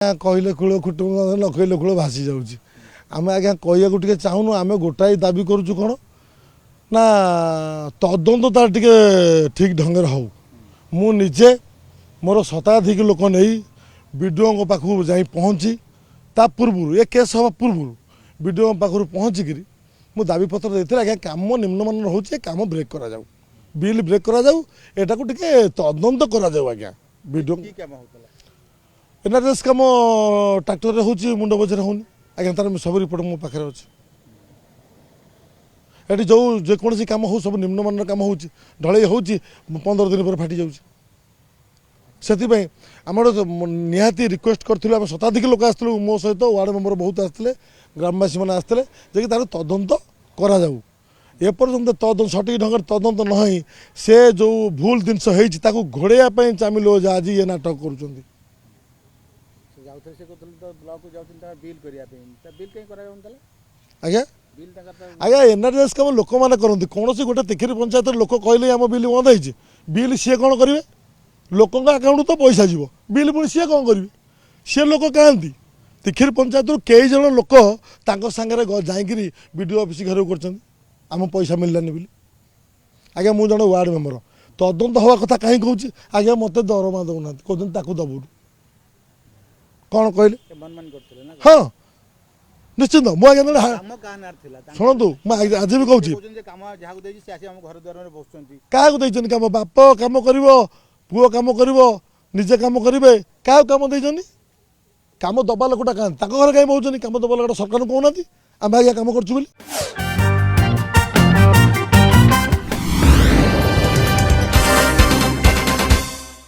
कहले कूल कुटुंब न कहले कूल भासी जाऊँगी आम आज्ञा कह चाहूनु आम गोटाए दाबी करुचु कौन ना तदंत तार टे ठीक ढंग हो मुझे मोर शताधिक लोक नहीं विडीओ पाखु जा पहुँची ता पूर्व ए केस हवा पूर्व विडीओ पाखु पहुँचिकी मु दाबी पत्र देते आज्ञा कम निम्नमान हो कम ब्रेक करा जाऊ बिल ब्रेक करा जाऊ एटा को टिके तदंत करा जाऊ आज्ञा विडीओ एनआरएस कम ट्राक्टर हो मुंड बजर होनी आज्ञा तार सब रिपोर्ट मो पाखे अच्छे ये जो जेकोसी कम हो सब निम्नमान कम हो ढल हो 15 दिन पर फाटी जाऊँगी आम निहाती रिक्वेस्ट करूँ आम शताधिक लोक आसलु मो सहित वार्ड मेम्बर बहुत आसते ग्रामवासी मैंने आसते जे तार तदंत करा जाऊ एपर्यंत तदंत सठिक ढंग तदंत न से जो भूल जिनस हो घोड़ाई चामिल आज ये नाटक कर आज्ञा आज्ञा एनआरएस कम लोक मैंने करते कौन सी गोटे तिखिरी पंचायत लोक कहले आम बिल बंद हो बिल सी कौन करेंगे लोक आकाउंट तो पैसा जीव बिल पुणी सी कौन करेंगे सी लोक कहती तिखिरी पंचायत कई जन लोक सागर जाकि विडीओ ऑफिस घर कर आम पैसा मिललानी बोली आज्ञा मुझे जन वार्ड मेम्बर तदंत हवा कथा कहीं कहूँ आज्ञा मत दरमा दौना कहते दबू कौन कहले हाँ निश्चिंत मुझे शुणु मुझे आज भी कहूँ क्या कम बाप कम कर पुओ कम कर निजे कम करेंगे क्या कम देनी कम दबा लोकटा क्या घर कहीं बहुत कम दबा लोकटा सरकार कहना आम आज्ञा कम करूँ।